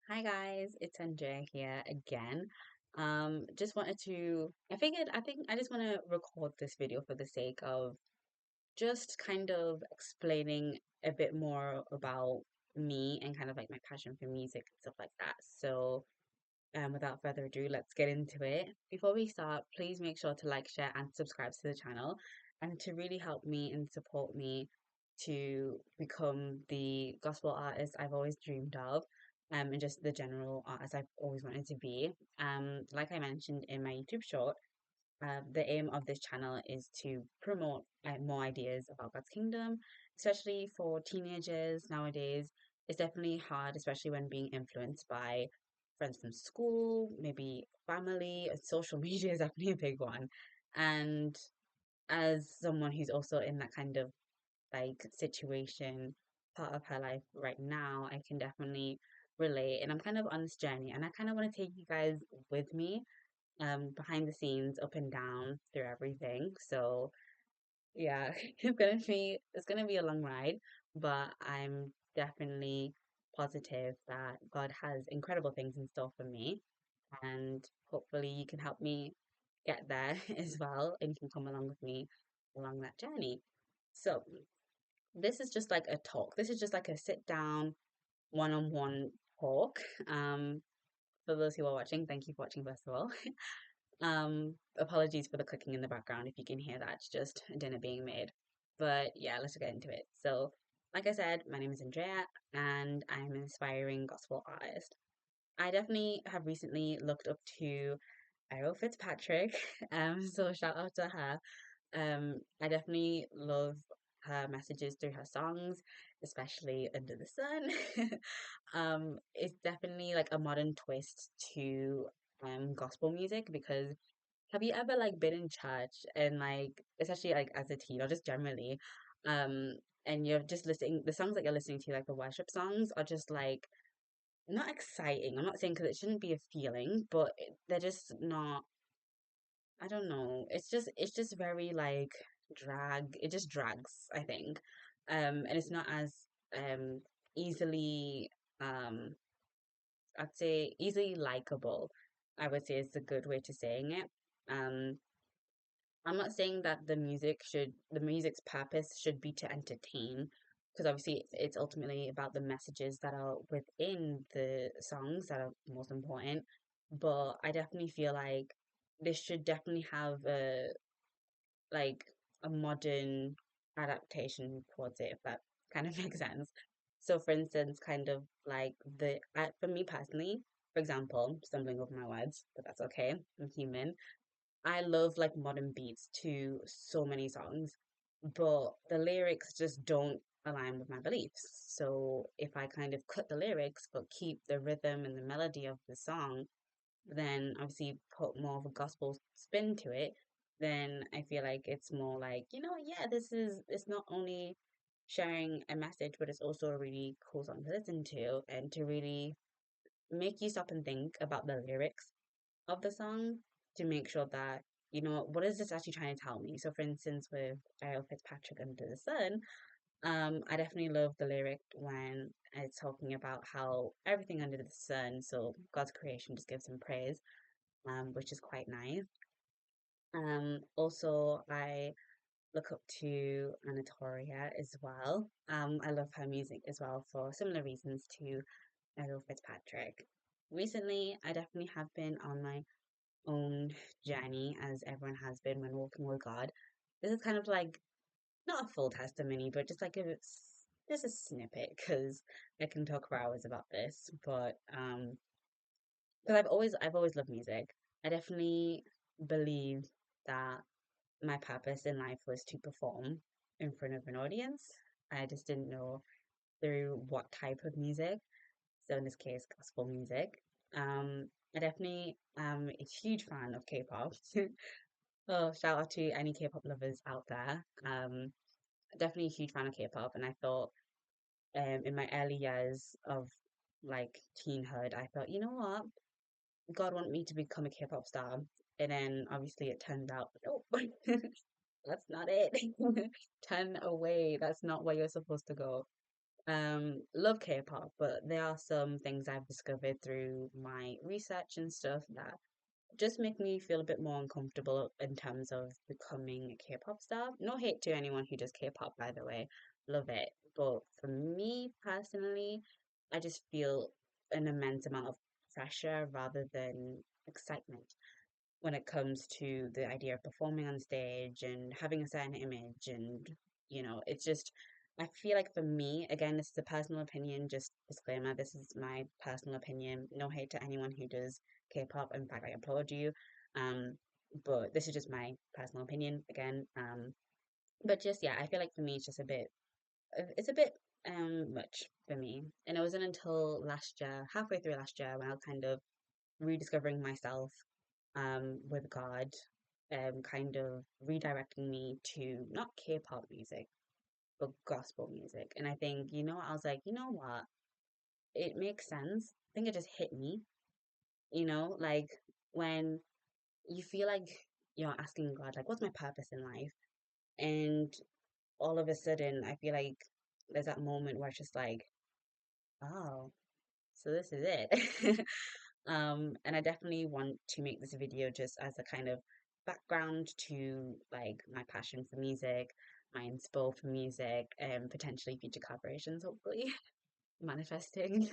Hi guys, it's Andrea here again. Just wanted to, I think I just want to record this video for the sake of just kind of explaining a bit more about me and kind of like my passion for music and stuff like that. Without further ado, let's get into it. Before we start, please make sure to like, share, and subscribe to the channel, and to really help me and support me to become the gospel artist I've always dreamed of, and just the general artist I've always wanted to be. Like I mentioned in my YouTube short, the aim of this channel is to promote more ideas about God's kingdom, especially for teenagers nowadays. It's definitely hard, especially when being influenced by friends from school, maybe family. Social media is definitely a big one. And as someone who's also in that kind of like situation, part of her life right now, I can definitely relate. And I'm kind of on this journey, and I kind of want to take you guys with me behind the scenes, up and down through everything. So yeah, it's gonna be a long ride, but I'm definitely positive that God has incredible things in store for me, and hopefully you can help me get there as well, and you can come along with me along that journey. So this is just like a talk. This is just like a sit down, one-on-one talk. For those who are watching, thank you for watching first of all. Apologies for the cooking in the background if you can hear that. It's just dinner being made. But yeah, let's get into it. So, like I said, my name is Andrea and I'm an aspiring gospel artist. I definitely have recently looked up to Ariel Fitzpatrick. So shout out to her. I definitely love her messages through her songs, especially Under the Sun. It's definitely like a modern twist to gospel music because have you ever like been in church and like especially like as a teen or just generally, um, and you're just listening the songs that you're listening to, like the worship songs, are just like not exciting. I'm not saying because it shouldn't be a feeling, but they're just not. I don't know. It's just very like drag. It just drags, I think, and it's not as easily I'd say easily likable. I would say is a good way to saying it. Um, I'm not saying that the music's purpose should be to entertain, because obviously it's ultimately about the messages that are within the songs that are most important. But I definitely feel like this should definitely have like a modern adaptation towards it, if that kind of makes sense. So, for instance, kind of like for me personally, for example, stumbling over my words, but that's okay. I'm human. I love like modern beats to so many songs, but the lyrics just don't align with my beliefs. So if I kind of cut the lyrics but keep the rhythm and the melody of the song, then obviously put more of a gospel spin to it, then I feel like it's more like, yeah, it's not only sharing a message, but it's also a really cool song to listen to and to really make you stop and think about the lyrics of the song to make sure that, what is this actually trying to tell me? So, for instance, with Ariel Fitzpatrick Under the Sun, I definitely love the lyric when it's talking about how everything under the sun, so God's creation, just gives him praise, which is quite nice. Also, I look up to Anatolia as well. I love her music as well for similar reasons to Ariel Fitzpatrick. Recently, I definitely have been on my own journey, as everyone has been when walking with God. This is kind of like not a full testimony, but just like just a snippet because I can talk for hours about this. But because I've always loved music. I definitely believe that my purpose in life was to perform in front of an audience. I just didn't know through what type of music. So in this case, gospel music. I definitely am a huge fan of K-pop. Oh, shout out to any K-pop lovers out there. Definitely a huge fan of K-pop, and I thought, in my early years of like teenhood, I thought, you know what, God want me to become a K-pop star, and then obviously it turned out, nope, that's not it. Turn away. That's not where you're supposed to go. Love K-pop, but there are some things I've discovered through my research and stuff that just make me feel a bit more uncomfortable in terms of becoming a K-pop star. No hate to anyone who does K-pop, by the way. Love it. But for me personally, I just feel an immense amount of pressure rather than excitement when it comes to the idea of performing on stage and having a certain image. And it's just, I feel like for me, again, this is a personal opinion, just disclaimer, this is my personal opinion. No hate to anyone who does K-pop. In fact, I applaud you. Um, but this is just my personal opinion again. But just yeah, I feel like for me it's a bit much for me. And it wasn't until last year, halfway through last year, when I was kind of rediscovering myself with God, kind of redirecting me to not K-pop music, but gospel music. And I think, I was like, you know what? It makes sense. I think it just hit me, like when you feel like you're asking God, like, what's my purpose in life? And all of a sudden, I feel like there's that moment where it's just like, oh, so this is it. And I definitely want to make this video just as a kind of background to like my passion for music, my inspo for music, and potentially future collaborations, hopefully manifesting.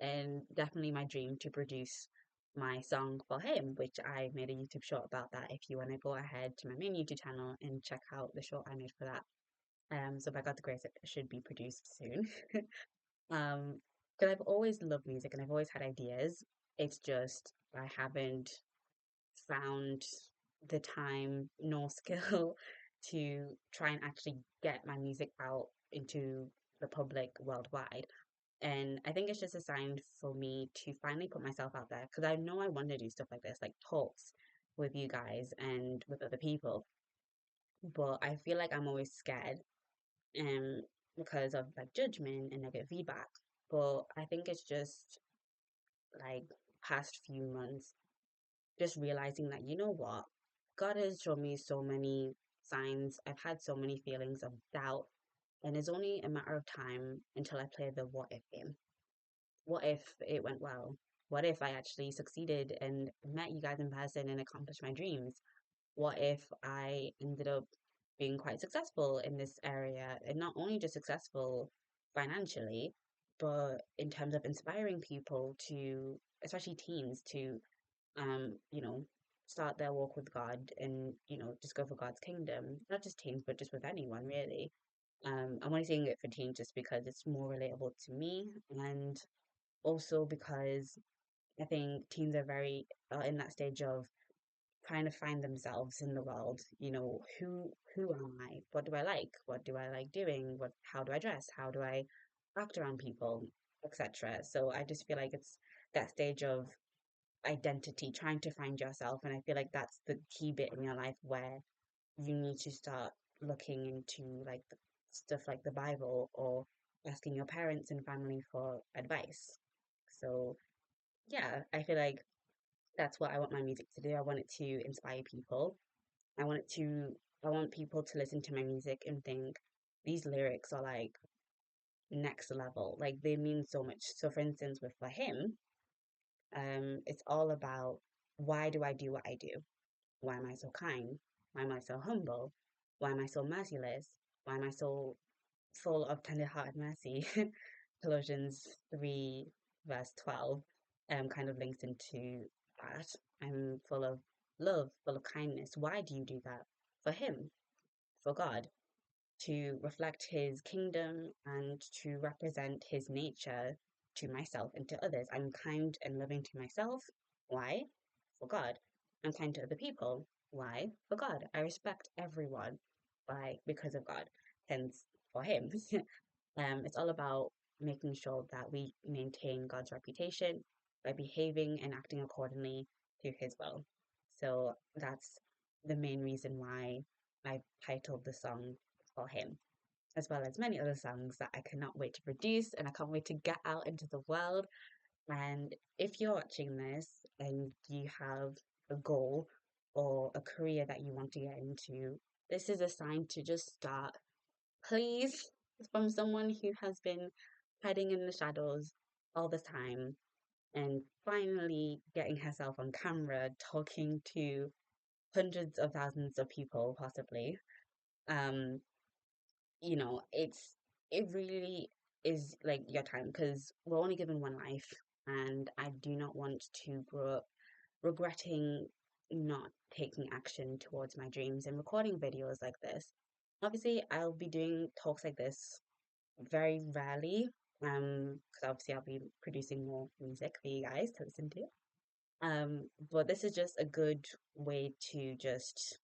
And definitely my dream to produce my song for him, which I made a YouTube short about that. If you want to go ahead to my main YouTube channel and check out the short I made for that. So by God's grace, it should be produced soon. Um, because I've always loved music and I've always had ideas. It's just I haven't found the time nor skill to try and actually get my music out into the public worldwide. And I think it's just a sign for me to finally put myself out there because I know I want to do stuff like this, like talks with you guys and with other people. But I feel like I'm always scared um because of like judgment and negative feedback. But I think it's just like past few months, just realizing that you know what, God has shown me so many signs. I've had so many feelings of doubt, and it's only a matter of time until I play the what if game. What if it went well? What if I actually succeeded and met you guys in person and accomplished my dreams? What if I ended up being quite successful in this area and not only just successful financially, but in terms of inspiring people to, especially teens, to, you know, start their walk with God and, discover God's kingdom, not just teens, but just with anyone really. I'm only saying it for teens just because it's more relatable to me and also because I think teens are very in that stage of trying to find themselves in the world. Who am I? What do I like? What do I like doing? How do I dress? How do I act around people, etc. So I just feel like it's that stage of identity, trying to find yourself, and I feel like that's the key bit in your life where you need to start looking into like the stuff like the Bible or asking your parents and family for advice. So yeah, I feel like that's what I want my music to do. I want it to inspire people. I want people to listen to my music and think these lyrics are like next level. Like they mean so much. So for instance, with for him, it's all about why do I do what I do? Why am I so kind? Why am I so humble? Why am I so merciless? Why am I so full of tender-hearted mercy? Colossians 3 verse 12 kind of links into that. I'm full of love, full of kindness. Why do you do that? For him, for God, to reflect his kingdom and to represent his nature to myself and to others. I'm kind and loving to myself. Why? For God. I'm kind to other people. Why? For God. I respect everyone because of God. Hence for him. It's all about making sure that we maintain God's reputation by behaving and acting accordingly to his will. So that's the main reason why I titled the song for him, as well as many other songs that I cannot wait to produce and I can't wait to get out into the world. And if you're watching this and you have a goal or a career that you want to get into, this is a sign to just start. Please from someone who has been hiding in the shadows all this time and finally getting herself on camera talking to hundreds of thousands of people, possibly. Um, it really is like your time because we're only given one life, and I do not want to grow up regretting not taking action towards my dreams and recording videos like this. Obviously, I'll be doing talks like this very rarely, because obviously I'll be producing more music for you guys to listen to. But this is just a good way to just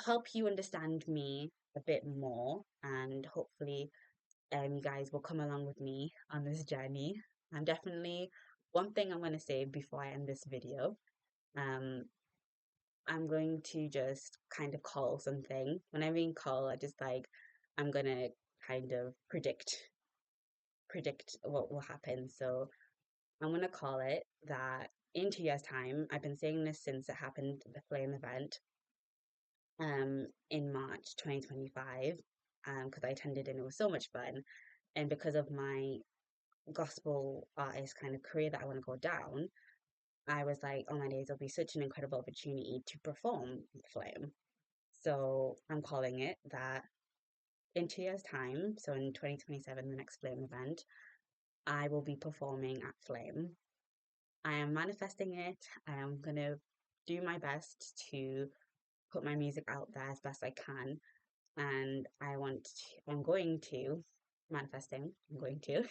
help you understand me a bit more, and hopefully, you guys will come along with me on this journey. I'm definitely one thing I'm going to say before I end this video. Um, I'm going to just kind of call something. When I mean call, I just like I'm gonna kind of predict what will happen. So I'm gonna call it that in 2 years' time. I've been saying this since it happened, the flame event, in March 2025, because I attended and it was so much fun. And because of my gospel artist kind of career that I want to go down, I was like, oh my days, it'll be such an incredible opportunity to perform with Flame. So I'm calling it that in 2 years' time, so in 2027, the next Flame event, I will be performing at Flame. I am manifesting it. I am going to do my best to put my music out there as best I can. And I'm going to, manifesting, I'm going to,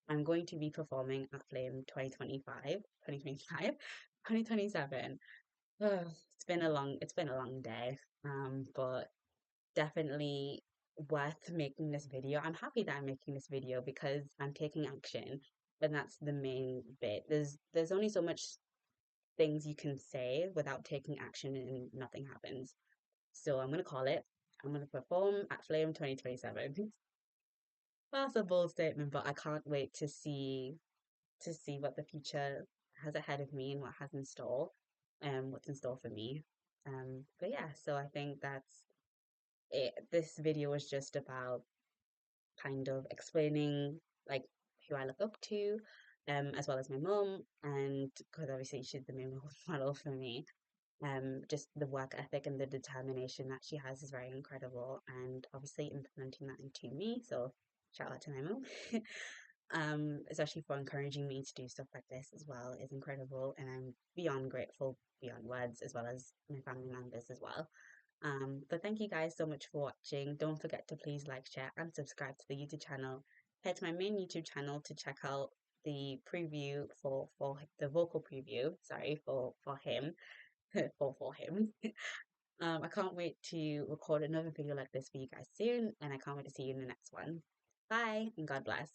I'm going to be performing at Flame 2025, 2027. It's been a long day. But definitely worth making this video. I'm happy that I'm making this video because I'm taking action, and that's the main bit. There's only so much things you can say without taking action and nothing happens. So I'm gonna call it. I'm gonna perform at Flame 2027. That's a bold statement, but I can't wait to see what the future has ahead of me and what has in store, what's in store for me. But yeah, so I think that's it. This video was just about kind of explaining like who I look up to, as well as my mum, and because obviously she's the main role model for me. Just the work ethic and the determination that she has is very incredible, and obviously implementing that into me. So shout out to my mum. Especially for encouraging me to do stuff like this as well is incredible, and I'm beyond grateful, beyond words, as well as my family members as well. But thank you guys so much for watching. Don't forget to please like, share, and subscribe to the YouTube channel. Head to my main YouTube channel to check out the preview for the vocal preview. Sorry for him for him. I can't wait to record another video like this for you guys soon, and I can't wait to see you in the next one. Bye and God bless.